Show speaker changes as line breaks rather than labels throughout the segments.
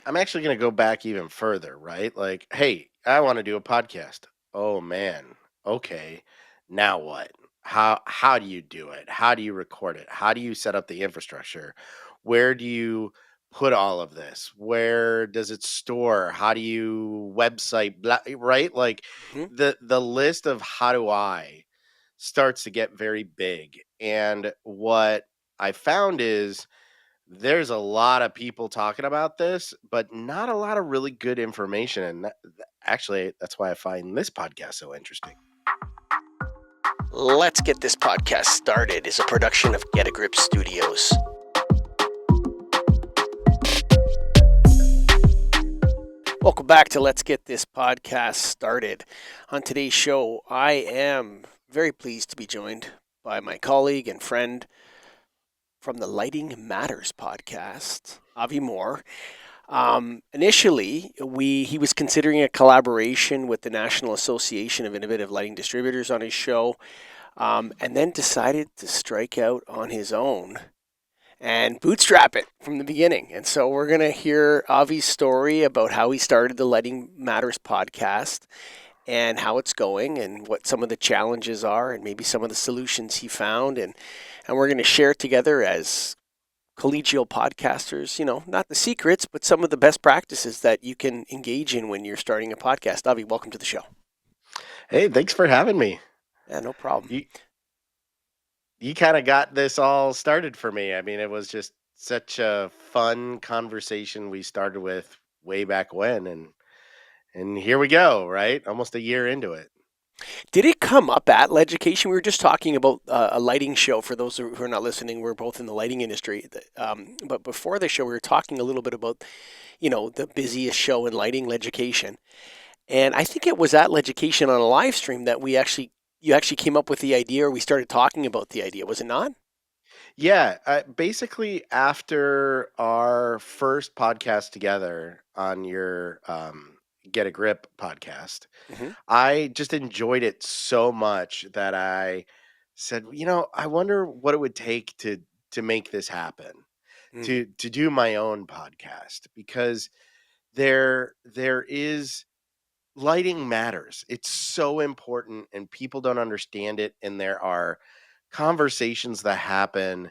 I'm actually going to go back even further, right? Like, hey, I want to do a podcast. Oh man. Okay. Now what? How do you do it? How do you record it? How do you set up the infrastructure? Where do you put all of this? Where does it store? How do you website right? Like
Mhm.
the list of how do I starts to get very big. And what I found is there's a lot of people talking about this, but not a lot of really good information. And actually, that's why I find this podcast so interesting.
Let's Get This Podcast Started is a production of Get a Grip Studios. Welcome back to Let's Get This Podcast Started. On today's show, I am very pleased to be joined by my colleague and friend from the Lighting Matters podcast, Avi Moore. Initially, he was considering a collaboration with the National Association of Innovative Lighting Distributors on his show, and then decided to strike out on his own and bootstrap it from the beginning. And so we're going to hear Avi's story about how he started the Lighting Matters podcast and how it's going and what some of the challenges are and maybe some of the solutions he found. And we're going to share together as collegial podcasters, not the secrets, but some of the best practices that you can engage in when you're starting a podcast. Avi, welcome to the show.
Hey, thanks for having me.
Yeah, no problem.
You you kind of got this all started for me. I mean, it was just such a fun conversation we started with way back when, and here we go, right? Almost a year into it.
Did it come up at Leducation? We were just talking about a lighting show. For those who are not listening, we're both in the lighting industry. But before the show, we were talking a little bit about, the busiest show in lighting, Leducation. And I think it was at Leducation on a live stream that you actually came up with the idea, or we started talking about the idea. Was it not?
Yeah, basically after our first podcast together on your Get a Grip podcast,
Hmm.
I just enjoyed it so much that I said, I wonder what it would take to make this happen,
Mm.
to do my own podcast because there is lighting matters. It's so important and people don't understand it, and there are conversations that happen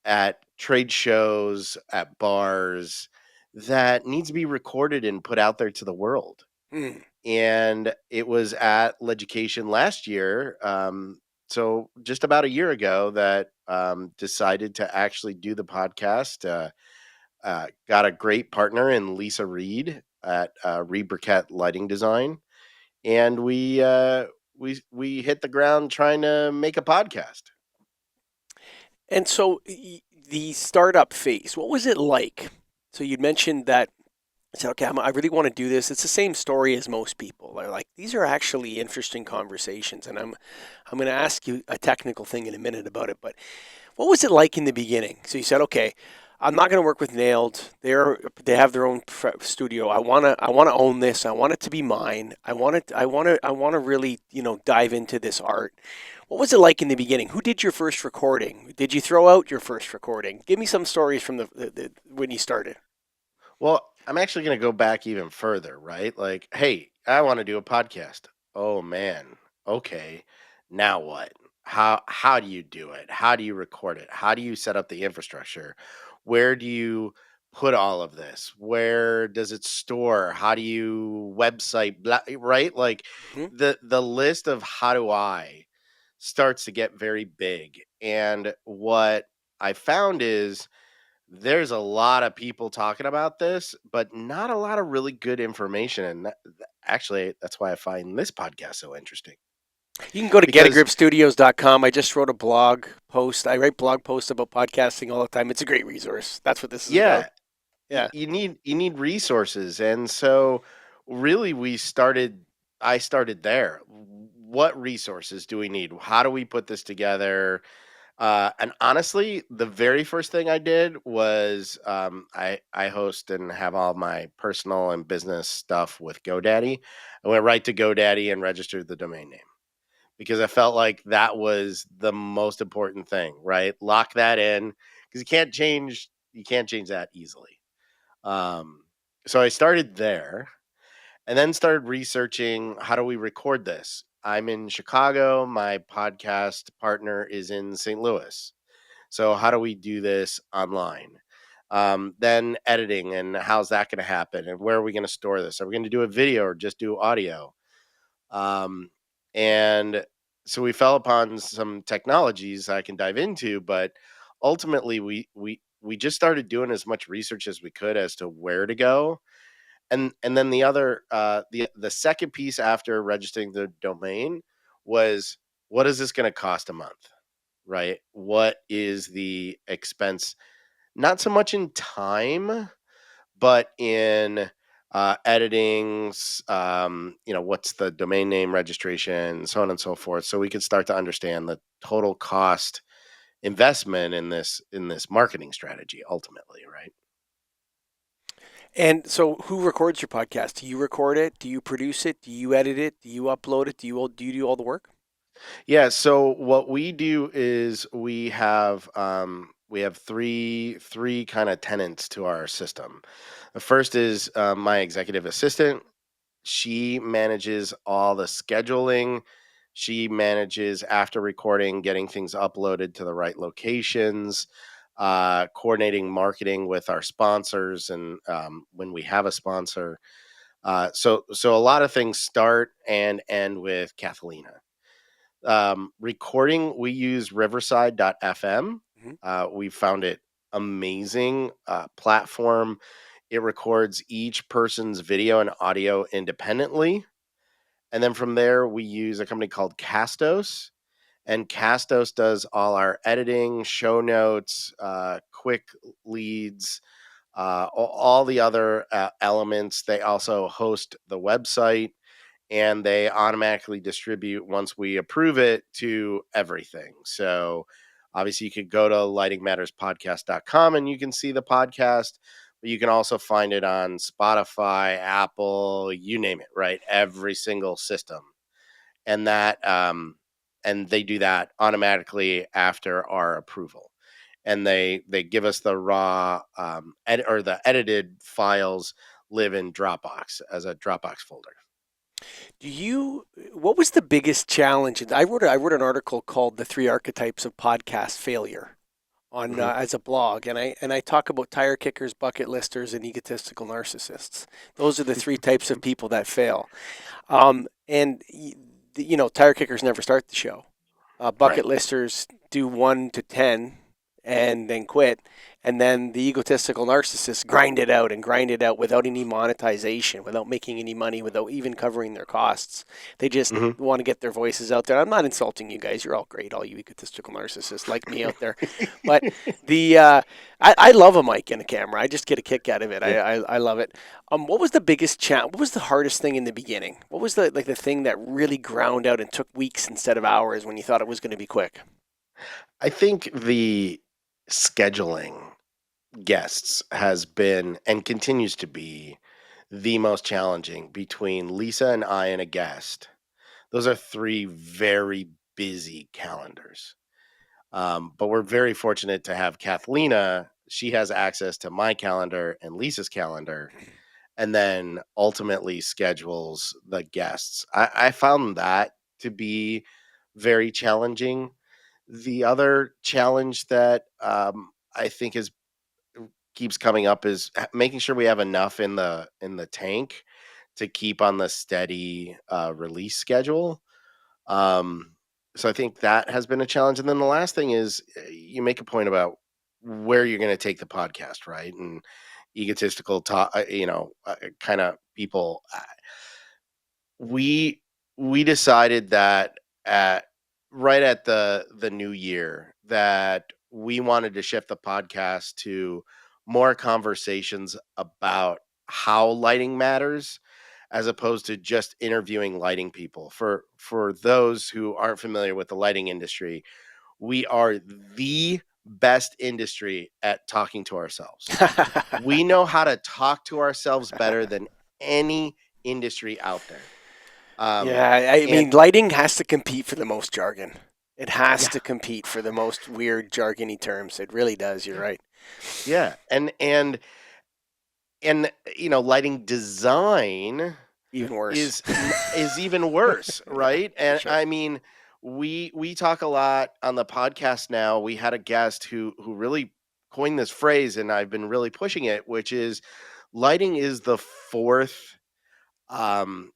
at trade shows, at bars, that needs to be recorded and put out there to the world.
Mm.
And it was at Leducation last year, so just about a year ago, that decided to actually do the podcast. Got a great partner in Lisa Reed at Reed Burkett Lighting Design, and we hit the ground trying to make a podcast.
And so the startup phase, what was it like? So you'd mentioned that I said, okay, I really want to do this. It's the same story as most people. They're like, these are actually interesting conversations, and I'm going to ask you a technical thing in a minute about it. But what was it like in the beginning? So you said, okay, I'm not going to work with Nailed. They have their own studio. I want to own this. I want it to be mine. I want to really dive into this art. What was it like in the beginning? Who did your first recording? Did you throw out your first recording? Give me some stories from the when you started.
Well, I'm actually going to go back even further, right? Like, hey, I want to do a podcast. Oh man. Okay. Now what? How do you do it? How do you record it? How do you set up the infrastructure? Where do you put all of this? Where does it store? How do you website right? Like
Hmm.
the list of how do I starts to get very big. And what I found is there's a lot of people talking about this, but not a lot of really good information. And actually, that's why I find this podcast so interesting
You can go to
because,
getagripstudios.com. I just wrote a blog post. I write blog posts about podcasting all the time. It's a great resource. That's what this is about.
yeah,
Yeah.
you need resources, and so really I started there. What resources do we need? How do we put this together? And honestly, the very first thing I did was I host and have all my personal and business stuff with GoDaddy. I went right to GoDaddy and registered the domain name because I felt like that was the most important thing, right? Lock that in because you can't change that easily. Um, So I started there and then started researching how do we record this. I'm in Chicago. My podcast partner is in St. Louis. So how do we do this online? Then editing and how's that going to happen? And where are we going to store this? Are we going to do a video or just do audio? Um, and so we fell upon some technologies I can dive into, but ultimately we just started doing as much research as we could as to where to go. And then the other the second piece after registering the domain was, what is this going to cost a month? Right? What is the expense? Not so much in time, but in editing, what's the domain name registration, so on and so forth, so we could start to understand the total cost investment in this marketing strategy ultimately, right?
And so, who records your podcast? Do you record it? Do you produce it? Do you edit it? Do you upload it? Do you do all the work?
Yeah, so what we do is we have three kind of tenants to our system. The first is my executive assistant. She manages all the scheduling. She manages after recording, getting things uploaded to the right locations, coordinating marketing with our sponsors, and when we have a sponsor. So a lot of things start and end with Kathlina. Recording, we use Riverside.fm.
Hmm.
We found it amazing platform. It records each person's video and audio independently. And then from there, we use a company called Castos. And Castos does all our editing, show notes, quick leads, all the other elements. They also host the website and they automatically distribute once we approve it to everything. So obviously you could go to lightingmatterspodcast.com and you can see the podcast, but you can also find it on Spotify, Apple, you name it, right? Every single system. And and they do that automatically after our approval. And they give us the raw or the edited files live in Dropbox as a Dropbox folder.
Do you? What was the biggest challenge? I wrote an article called "The Three Archetypes of Podcast Failure" on
Mhm.
as a blog, and I talk about tire kickers, bucket listers, and egotistical narcissists. Those are the three types of people that fail. Tire kickers never start the show. Bucket
Right.
listers do 1 to 10 and then quit. And then the egotistical narcissists grind it out without any monetization, without making any money, without even covering their costs. They just
Mhm.
want to get their voices out there. I'm not insulting you guys. You're all great, all you egotistical narcissists like me out there. But the I love a mic and a camera. I just get a kick out of it.
Yeah.
I love it. What was the biggest challenge? What was the hardest thing in the beginning? What was the thing that really ground out and took weeks instead of hours when you thought it was going to be quick?
I think the scheduling guests has been and continues to be the most challenging between Lisa and I and a guest. Those are three very busy calendars. But we're very fortunate to have Kathlina. She has access to my calendar and Lisa's calendar, and then ultimately schedules the guests. I found that to be very challenging. The other challenge that I think is keeps coming up is making sure we have enough in the tank to keep on the steady release schedule. Um, so I think that has been a challenge. And then the last thing is you make a point about where you're going to take the podcast, right? And egotistical talk, kind of people. We we decided that at right at the new year that we wanted to shift the podcast to more conversations about how lighting matters as opposed to just interviewing lighting people. For those who aren't familiar with the lighting industry, we are the best industry at talking to ourselves. We know how to talk to ourselves better than any industry out there. Um,
Yeah, I
and
mean, lighting has to compete for the most jargon. It has
yeah,
to compete for the most weird jargony terms. It really does. You're right.
yeah, and lighting design
Even worse.
is even worse,
Yeah,
right?
for
And
sure.
I mean, we talk a lot on the podcast now. We had a guest who really coined this phrase, and I've been really pushing it, which is lighting is the fourth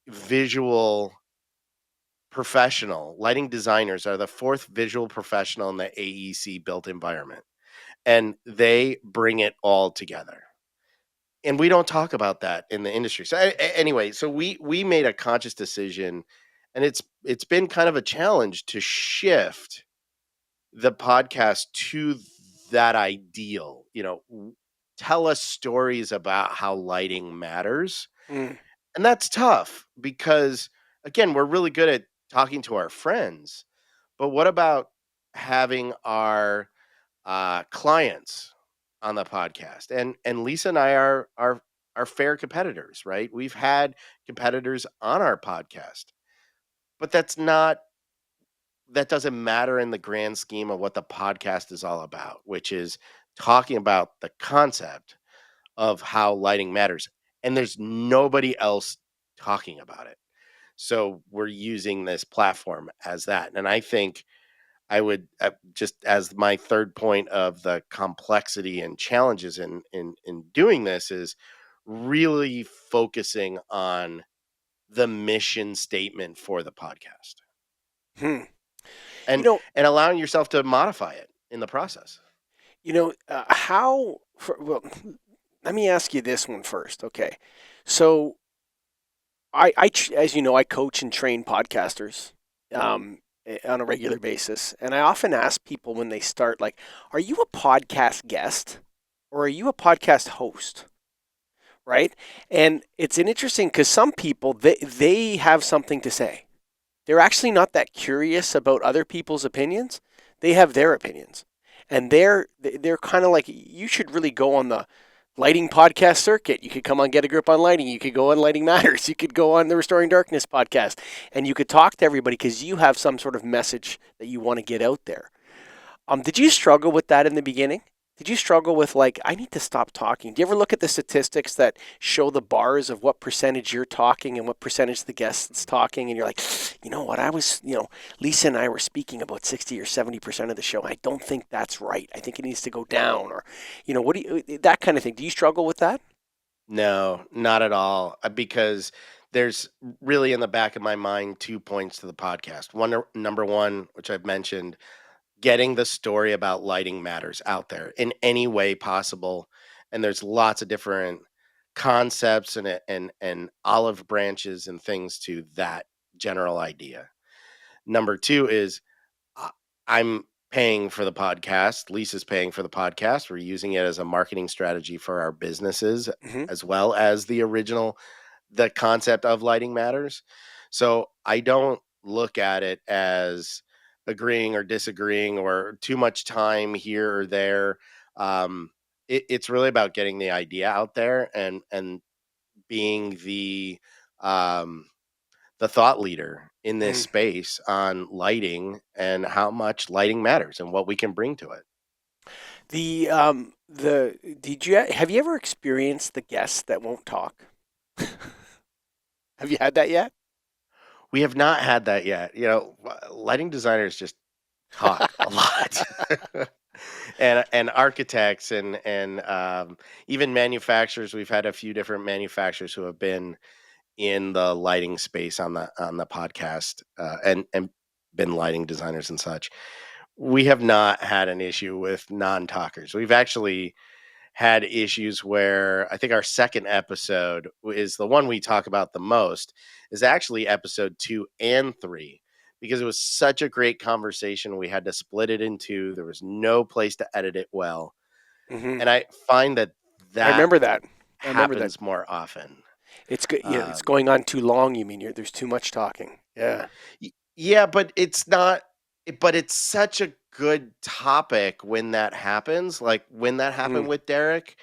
visual professional. Lighting designers are the fourth visual professional in the AEC built environment, and they bring it all together. And we don't talk about that in the industry. So anyway, so we made a conscious decision, and it's been kind of a challenge to shift the podcast to that ideal. Tell us stories about how lighting matters,
Mm,
and that's tough because again, we're really good at talking to our friends, but what about having our clients on the podcast? And Lisa and I are fair competitors, right? We've had competitors on our podcast, but that doesn't matter in the grand scheme of what the podcast is all about, which is talking about the concept of how lighting matters. And there's nobody else talking about it. So we're using this platform as that. And I think I would, just as my third point of the complexity and challenges in doing this, is really focusing on the mission statement for the podcast,
hmm. You
and
know,
and allowing yourself to modify it in the process.
how? Well, let me ask you this one first. Okay, so as you know, I coach and train podcasters on a regular basis, and I often ask people when they start, like, "Are you a podcast guest or are you a podcast host?" Right? And it's an interesting because some people they have something to say. They're actually not that curious about other people's opinions. They have their opinions, and they're kind of like, you should really go on the lighting podcast circuit. You could come on Get a Grip on Lighting. You could go on Lighting Matters. You could go on the Restoring Darkness podcast, and you could talk to everybody because you have some sort of message that you want to get out there. Did you struggle with that in the beginning? Did you struggle with, like, I need to stop talking? Do you ever look at the statistics that show the bars of what percentage you're talking and what percentage the guest's talking, and you're like, you know what, Lisa and I were speaking about 60 or 70% of the show. I don't think that's right. I think it needs to go down, or, what do that kind of thing. Do you struggle with that?
No, not at all. Because there's really in the back of my mind 2 points to the podcast. Number one, which I've mentioned, getting the story about lighting matters out there in any way possible. And there's lots of different concepts and olive branches and things to that general idea. Number two is, uh, I'm paying for the podcast. Lisa's paying for the podcast. We're using it as a marketing strategy for our businesses,
Hmm.
as well as the concept of lighting matters. So I don't look at it as agreeing or disagreeing or too much time here or there. It's really about getting the idea out there and being um, the thought leader in this
Mm.
space on lighting and how much lighting matters and what we can bring to it.
The did you have you ever experienced the guests that won't talk? Have you had that yet?
We have not had that yet. Lighting designers just talk a lot. And architects and even manufacturers. We've had a few different manufacturers who have been in the lighting space on the podcast, and been lighting designers and such. We have not had an issue with non-talkers. We've actually had issues where I think our second episode is the one we talk about the most, is actually episode 2 and 3, because it was such a great conversation. We had to split it in two. There was no place to edit it well.
Hmm.
And I find that
I
that
remember that. I remember that.
happens more often.
It's good. Yeah, it's
Um,
going on too long. You mean there's too much talking? Yeah.
yeah, but it's not, but it's such a good topic when that happens. Like when that
Mm.
happened with Derek,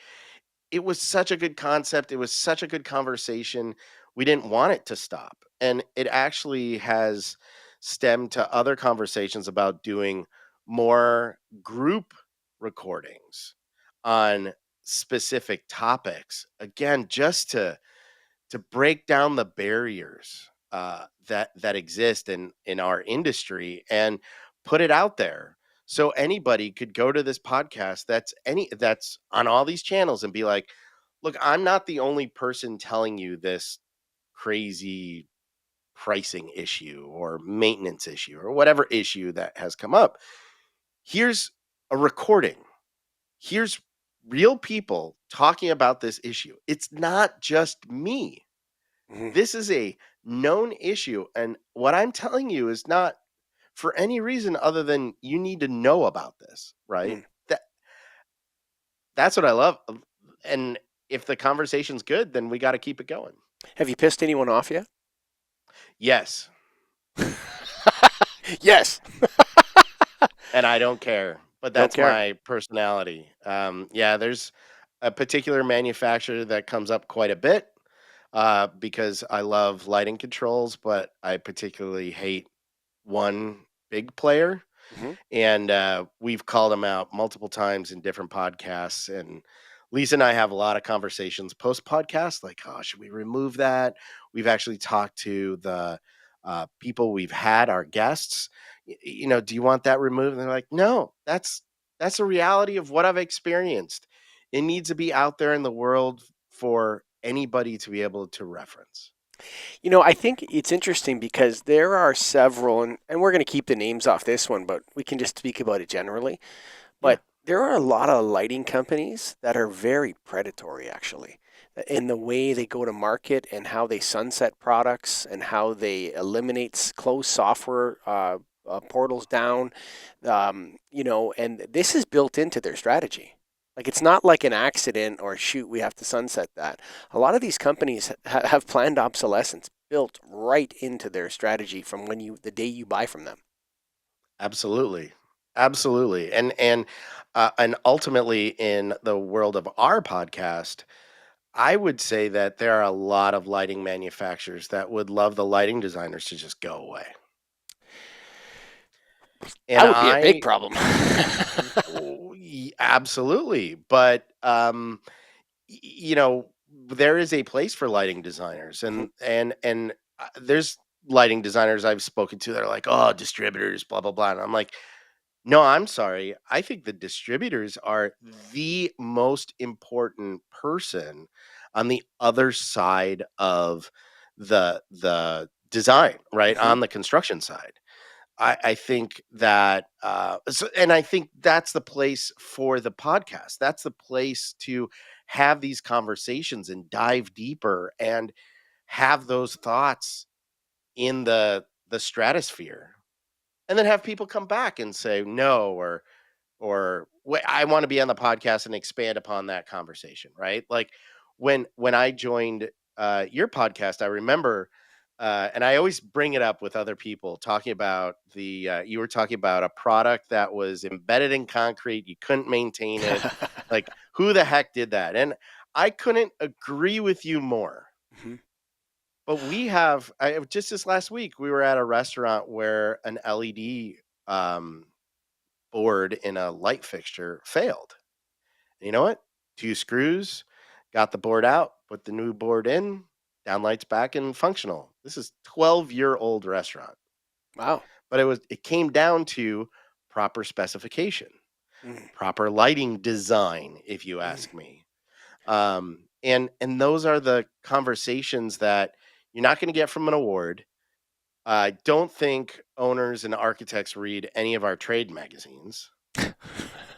it was such a good concept. It was such a good conversation. We didn't want it to stop. And it actually has stemmed to other conversations about doing more group recordings on specific topics, again, just to break down the barriers that exist in our industry and put it out there so anybody could go to this podcast that's on all these channels and be like, look, I'm not the only person telling you this crazy pricing issue or maintenance issue or whatever issue that has come up. Here's a recording. Here's real people talking about this issue. It's not just me.
Mhm.
This is a known issue. And what I'm telling you is not for any reason other than you need to know about this, right?
Mm.
That that's what I love. And if the conversation's good, then we got to keep it going.
Have you pissed anyone off yet?
Yes.
Yes.
And I don't care, but
Don't
that's
care.
my personality. Yeah, there's a particular manufacturer that comes up quite a bit because I love lighting controls, but I particularly hate one big player.
Mhm.
And we've called them out multiple times in different podcasts. And Lisa and I have a lot of conversations post podcast, like, oh, should we remove that? We've actually talked to the people we've had, our guests. Do you want that removed? And they're like, no, that's a reality of what I've experienced. It needs to be out there in the world for anybody to be able to reference.
I think it's interesting because there are several, and we're going to keep the names off this one, but we can just speak about it generally.
Yeah,
But there are a lot of lighting companies that are very predatory, actually, in the way they go to market and how they sunset products and how they eliminate closed software portals down. And this is built into their strategy. Like it's not like an accident or shoot, we have to sunset that. A lot of these companies have planned obsolescence built right into their strategy from the day you buy from them.
absolutely. Absolutely. And ultimately in the world of our podcast, I would say that there are a lot of lighting manufacturers that would love the lighting designers to just go away. And
That would be a big
I
problem.
absolutely, but there is a place for lighting designers and there's lighting designers I've spoken to that are like, "Oh, distributors, blah blah blah." And I'm like, no, I'm sorry. I think the distributors are the most important person on the other side of the design, right?
Mhm.
On the construction side. I think that and I think that's the place for the podcast. That's the place to have these conversations and dive deeper and have those thoughts in the stratosphere and then have people come back and say no or I want to be on the podcast and expand upon that conversation, right? Like when I joined your podcast, I remember, and I always bring it up with other people talking about the you were talking about a product that was embedded in concrete, you couldn't maintain it. Like, who the heck did that? And I couldn't agree with you more.
Mhm.
But just this last week, we were at a restaurant where an LED um, board in a light fixture failed. And you know what? Two screws, got the board out, put the new board in, downlights back and functional. This is 12-year-old restaurant.
Wow.
But it came down to proper specification,
Mm.
proper lighting design, if you
Mm.
ask me. And those are the conversations that you're not going to get from an award. I don't think owners and architects read any of our trade magazines.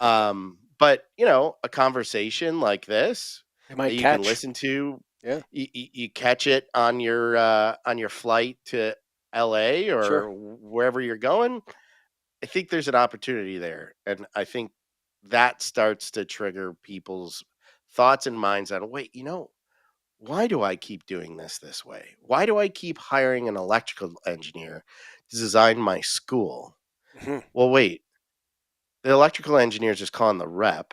But a conversation like this
They
that
might
you can
catch.
listen to,
Yeah.
you catch it on your flight to LA
Sure.
or wherever you're going. I think there's an opportunity there, and I think that starts to trigger people's thoughts and minds on, wait, why do I keep doing this way? Why do I keep hiring an electrical engineer to design my school?
Mhm.
Well, wait, the electrical engineer is just calling the rep.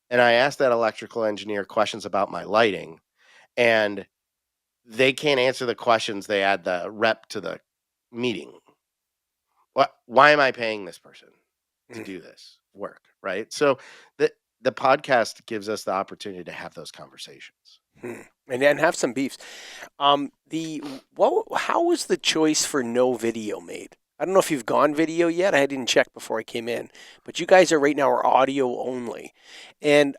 And I asked that electrical engineer questions about my lighting, and they can't answer the questions. They add the rep to the meeting. Why am I paying this person to
Mm.
do this work? Right. So that. the podcast gives us the opportunity to have those conversations.
Hmm. And have some beefs. The what? How was the choice for no video made? I don't know if you've gone video yet. I didn't check before I came in, but you guys are right now are audio only, and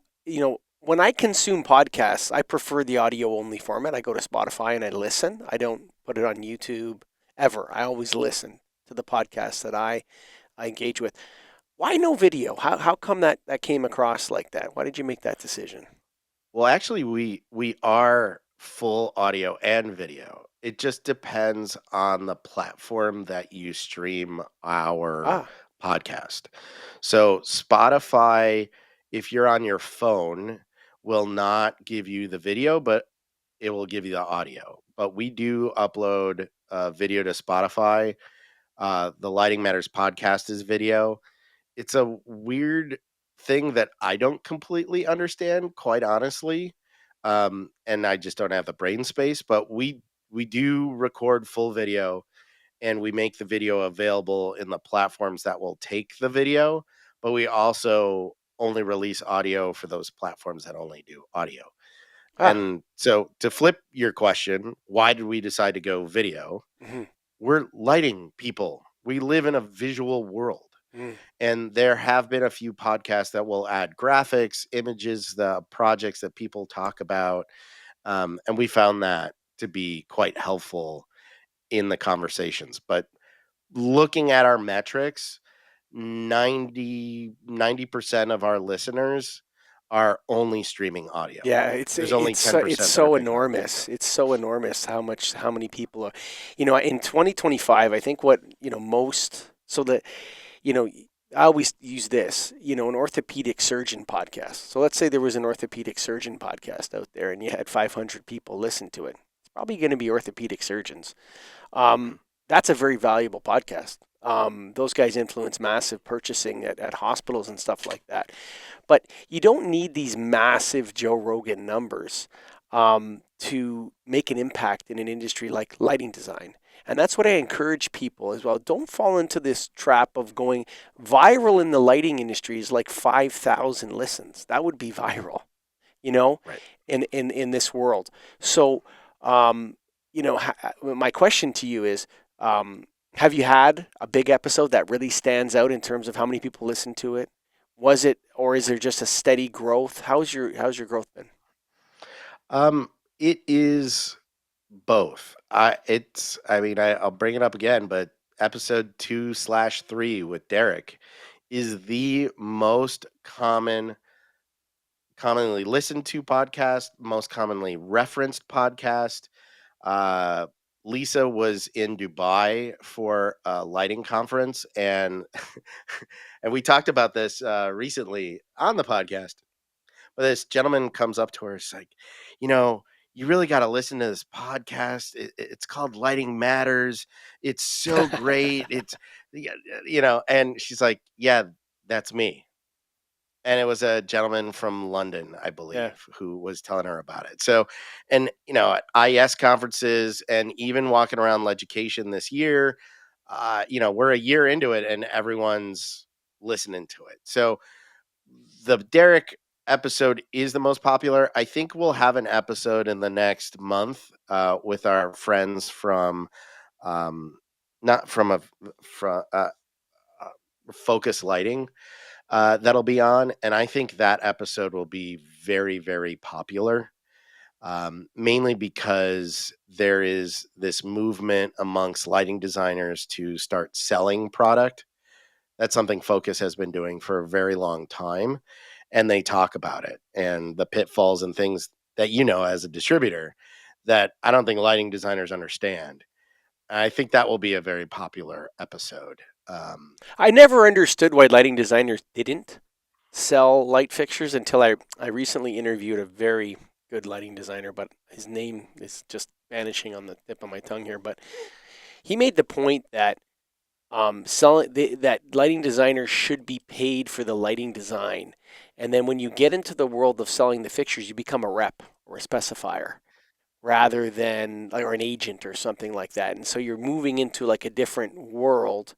when I consume podcasts, I prefer the audio only format. I go to Spotify and I listen. I don't put it on YouTube ever. I always listen to the podcasts that I engage with. Why no video? How come that came across like that? Why did you make that decision?
Well, actually, we are full audio and video. It just depends on the platform that you stream our
Ah,
podcast. So Spotify, if you're on your phone, will not give you the video, but it will give you the audio. But we do upload video to Spotify. The Lighting Matters podcast is video. It's a weird thing that I don't completely understand, quite honestly. And I just don't have the brain space, but we do record full video and we make the video available in the platforms that will take the video, but we also only release audio for those platforms that only do audio.
ah.
And so to flip your question, why did we decide to go video?
Mhm,
We're lighting people. We live in a visual world.
mhm.
And there have been a few podcasts that will add graphics, images, the projects that people talk about. And we found that to be quite helpful in the conversations. But looking at our metrics, 90% of our listeners are only streaming audio.
Yeah,
There's only
it's
10% that are
so
picking up
enormous.
video.
It's so enormous how many people are, in 2025, I think what, most so that, you know, I always use this, an orthopedic surgeon podcast. So let's say there was an orthopedic surgeon podcast out there and you had 500 people listen to it. It's probably going to be orthopedic surgeons.
Mhm.
That's a very valuable podcast. Those guys influence massive purchasing at hospitals and stuff like that. But you don't need these massive Joe Rogan numbers to make an impact in an industry like lighting design. And that's what I encourage people as well. Don't fall into this trap of going viral in the lighting industry is like 5,000 listens. That would be viral, you know,
Right.
in this world. So, um, my question to you is, have you had a big episode that really stands out in terms of how many people listen to it? Was it, or is there just a steady growth? How's your growth been?
Um, it is both. I'll bring it up again, but episode 2/3 with Derek is the most commonly listened to podcast, most commonly referenced podcast. Uh, Lisa was in Dubai for a lighting conference, and and we talked about this recently on the podcast. But this gentleman comes up to her, it's like, you know, you really got to listen to this podcast. It's called Lighting Matters. It's so great. Yeah, and she's like, yeah, that's me. And it was a gentleman from London, I
Yeah.
believe, who was telling her about it. So, and at IES conferences and even walking around education this year, we're a year into it and everyone's listening to it. So the Derek episode is the most popular. I think we'll have an episode in the next month with our friends from, um, not from a from Focus Lighting, that'll be on, and I think that episode will be very, very popular. Mainly because there is this movement amongst lighting designers to start selling product. That's something Focus has been doing for a very long time, and they talk about it and the pitfalls and things that as a distributor that I don't think lighting designers understand. I think that will be a very popular episode.
I never understood why lighting designers didn't sell light fixtures until I recently interviewed a very good lighting designer, but his name is just vanishing on the tip of my tongue here. But he made the point that that lighting designers should be paid for the lighting design, and then when you get into the world of selling the fixtures, you become a rep or a specifier. rather than like or an agent or something like that. And so you're moving into like a different world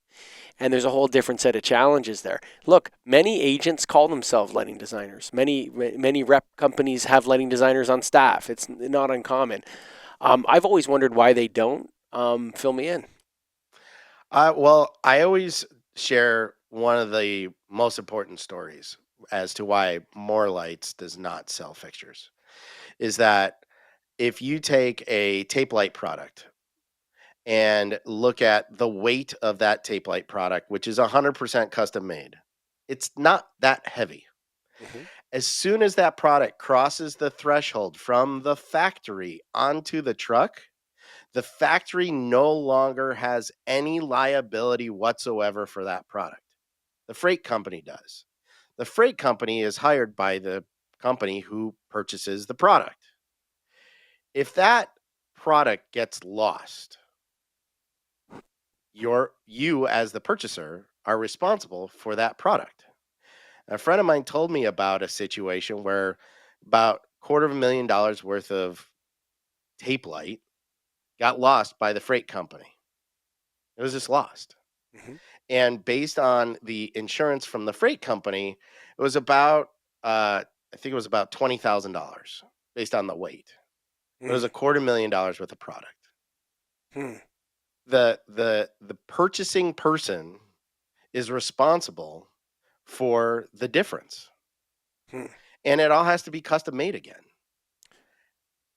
and there's a whole different set of challenges there. Look, many agents call themselves lighting designers. Many rep companies have lighting designers on staff. It's not uncommon. I've always wondered why they don't. Fill me in.
Well, I always share one of the most important stories as to why More Lights does not sell fixtures. Is that if you take a tape light product and look at the weight of that tape light product, which is 100% custom made, it's not that heavy.
Hmm.
As soon as that product crosses the threshold from the factory onto the truck, the factory no longer has any liability whatsoever for that product. The freight company does. The freight company is hired by the company who purchases the product. If that product gets lost, you as the purchaser are responsible for that product. A friend of mine told me about a situation where about $250,000 worth of tape light got lost by the freight company. It was just lost.
Hmm.
And based on the insurance from the freight company, it was about I think it was about $20,000 based on the weight. It was
Hmm.
a $250,000 worth of product.
Hmm.
The purchasing person is responsible for the difference.
Hmm.
And it all has to be custom made again.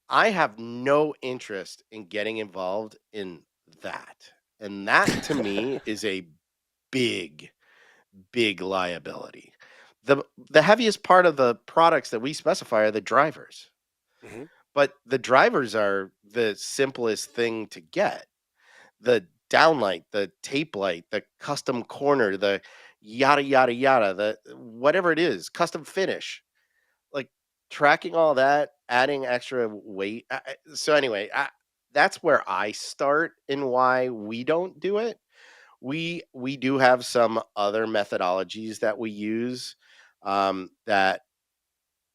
I have no interest in getting involved in that. And that to me is a big, big liability. The heaviest part of the products that we specify are the drivers.
Hmm.
But the drivers are the simplest thing to get. The downlight, the tape light, the custom corner, the yada yada yada, the whatever it is, custom finish. Like tracking all that, adding extra weight. So anyway, that's where I start and why we don't do it. We do have some other methodologies that we use that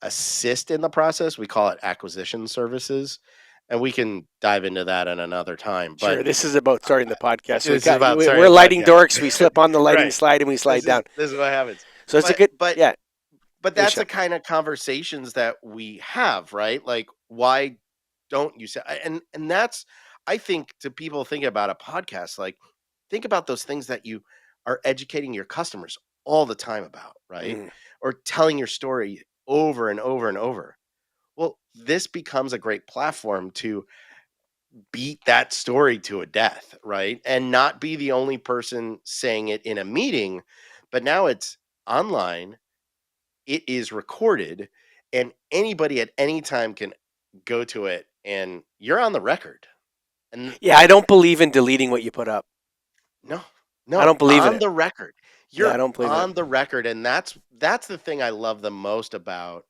assist in the process. We call it acquisition services, and we can dive into that in another time. But
Sure. This is about starting the podcast. So
this is about starting
we're
a
lighting
podcast,
dorks. We slip on the lighting
right?
slide and we slide down.
This is what happens.
So it's a
But
good,
but
yeah.
but
Finish
that's the
up.
kind of conversations that we have, right? Like, why don't you say? And that's I think to people thinking about a podcast, like think about those things that you are educating your customers all the time about, right?
Mm.
Or telling your story over and over and over. Well, this becomes a great platform to beat that story to a death, right? And not be the only person saying it in a meeting, but now it's online, it is recorded, and anybody at any time can go to it and you're on the record. And
Yeah, I don't believe in deleting what you put up.
no,
I
no,
don't believe in
on
it.
the record.
Yeah, I
You're
don't believe in it.
on the record, and that's the thing I love the most about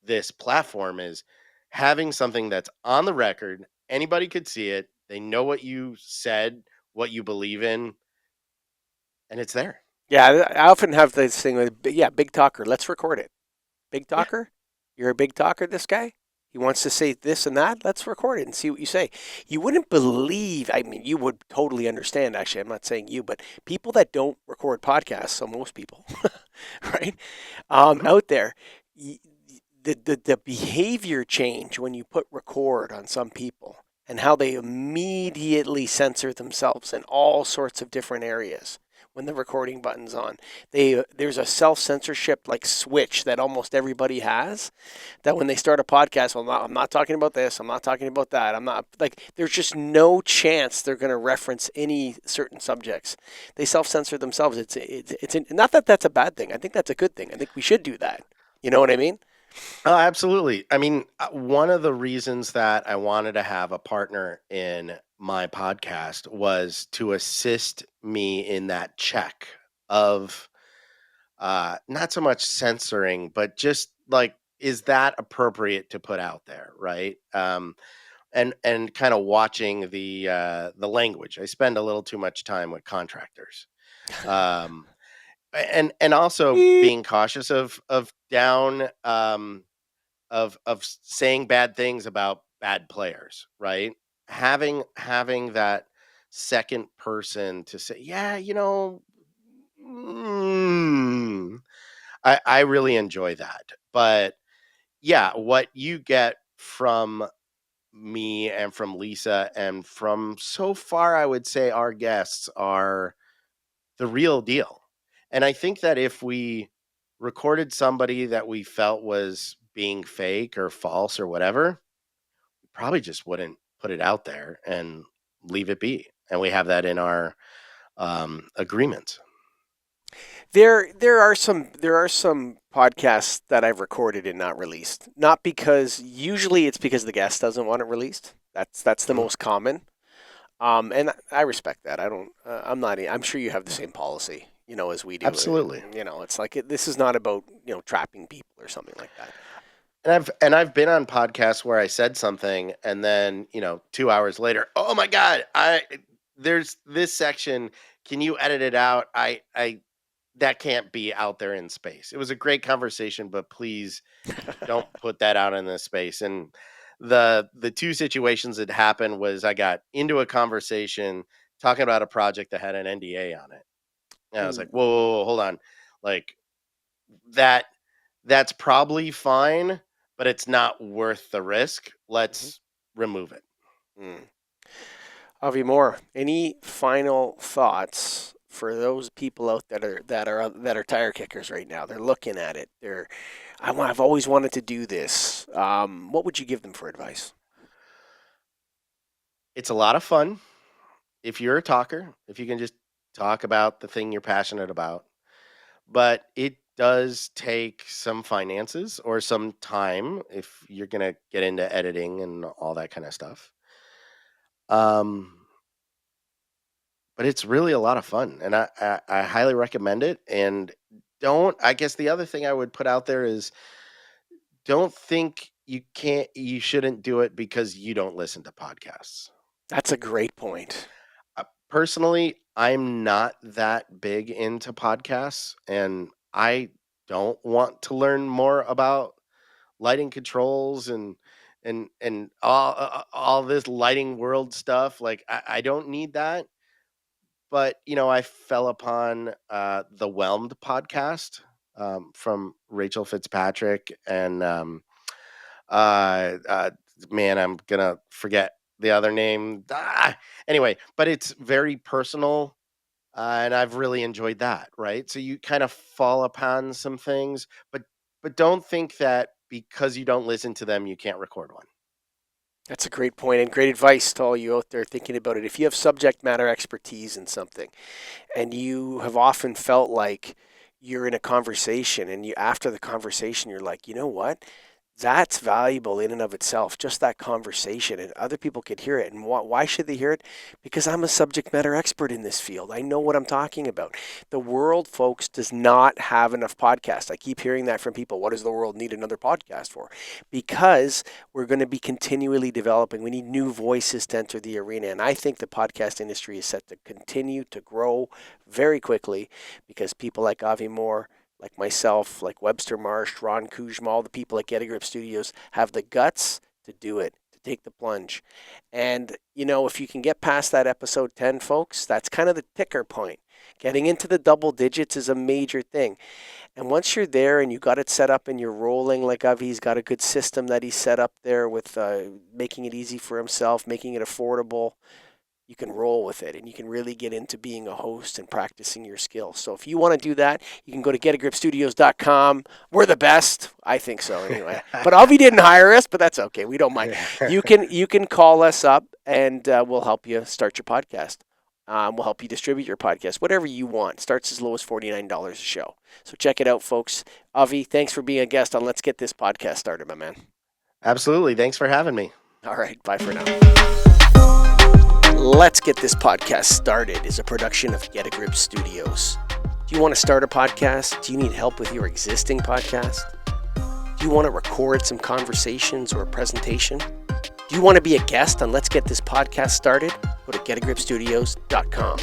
this platform is having something that's on the record. Anybody could see it. They know what you said, what you believe in, and it's there.
Yeah, I often have this thing with, yeah, big talker. Let's record it. Big
Yeah.
talker? You're a big talker, this guy? He wants to say this and that. Let's record it and see what you say. You wouldn't believe, I mean, you would totally understand, actually. I'm not saying you, but people that don't record podcasts, so most people, right,
Mhm.
out there, the behavior change when you put record on some people and how they immediately censor themselves in all sorts of different areas when the recording button's on. There's a self-censorship like switch that almost everybody has that when they start a podcast, well, I'm not talking about this, I'm not talking about that, I'm not like there's just no chance they're going to reference any certain subjects. They self-censor themselves. It's not that that's a bad thing. I think that's a good thing. I think we should do that. You know what I mean?
Oh, absolutely. I mean, one of the reasons that I wanted to have a partner in my podcast was to assist me in that check of not so much censoring, but just like, is that appropriate to put out there, right? And kind of watching the language. I spend a little too much time with contractors. Um, and also
Beep.
being cautious of saying bad things about bad players, right? Having that second person to say, yeah, mm, I really enjoy that. But yeah, what you get from me and from Lisa and from so far, I would say our guests are the real deal. And I think that if we recorded somebody that we felt was being fake or false or whatever, we probably just wouldn't put it out there and leave it be. And we have that in our agreement.
There are some podcasts that I've recorded and not released. Not because usually it's because the guest doesn't want it released. That's the
Mhm.
most common. And I respect that. I don't. I'm not. I'm sure you have the same policy, as we do.
Absolutely.
It's like this is not about trapping people or something like that.
And I've been on podcasts where I said something and then, 2 hours later, "Oh my god, I there's this section, can you edit it out? I that can't be out there in space. It was a great conversation, but please don't put that out in this space." And the two situations that happened was I got into a conversation talking about a project that had an NDA on it. And I was like,
Ooh.
"Whoa, whoa, whoa, hold on. Like that that's probably fine, but it's not worth the risk.
Mhm.
Let's remove it."
Mm. Avi Moore, any final thoughts for those people out that are tire kickers right now? They're looking at it. I've always wanted to do this. What would you give them for advice?
It's a lot of fun if you're a talker, if you can just talk about the thing you're passionate about. But it does take some finances or some time if you're going to get into editing and all that kind of stuff. Um, but it's really a lot of fun, and I highly recommend it. And don't, I guess the other thing I would put out there is don't think you shouldn't do it because you don't listen to podcasts.
That's a great point.
Personally, I'm not that big into podcasts, and I don't want to learn more about lighting controls and all this lighting world stuff. Like I don't need that. But I fell upon the Whelmed podcast from Rachel Fitzpatrick and uh, uh, man, I'm gonna forget the other name. Anyway, but it's very personal, and I've really enjoyed that. Right, so you kind of fall upon some things, but don't think that because you don't listen to them, you can't record one.
That's a great point and great advice to all you out there thinking about it. If you have subject matter expertise in something and you have often felt like you're in a conversation and after the conversation you're like, you know what? That's valuable in and of itself, just that conversation, and other people could hear it. And why should they hear it? Because I'm a subject matter expert in this field. I know what I'm talking about. The world, folks, does not have enough podcasts. I keep hearing that from people. What does the world need another podcast for? Because we're going to be continually developing. We need new voices to enter the arena. And I think the podcast industry is set to continue to grow very quickly because people like Avi Moore, like myself, like Webster Marsh, Ron Kuzma, all the people at Get a Grip Studios have the guts to do it, to take the plunge. And, if you can get past that episode 10, folks, that's kind of the ticker point. Getting into the double digits is a major thing. And once you're there and you got it set up and you're rolling, like Avi's got a good system that he's set up there with making it easy for himself, making it affordable, you can roll with it and you can really get into being a host and practicing your skills. So if you want to do that, you can go to getagripstudios.com. We're the best. I think so anyway. But Avi didn't hire us, but that's okay. We don't mind. You can call us up and we'll help you start your podcast. We'll help you distribute your podcast, whatever you want. Starts as low as $49 a show. So check it out, folks. Avi, thanks for being a guest on Let's Get This Podcast Started, my man.
Absolutely. Thanks for having me.
All right. Bye for now. Let's Get This Podcast Started is a production of Get a Grip Studios. Do you want to start a podcast? Do you need help with your existing podcast? Do you want to record some conversations or a presentation? Do you want to be a guest on Let's Get This Podcast Started? Go to getagripstudios.com.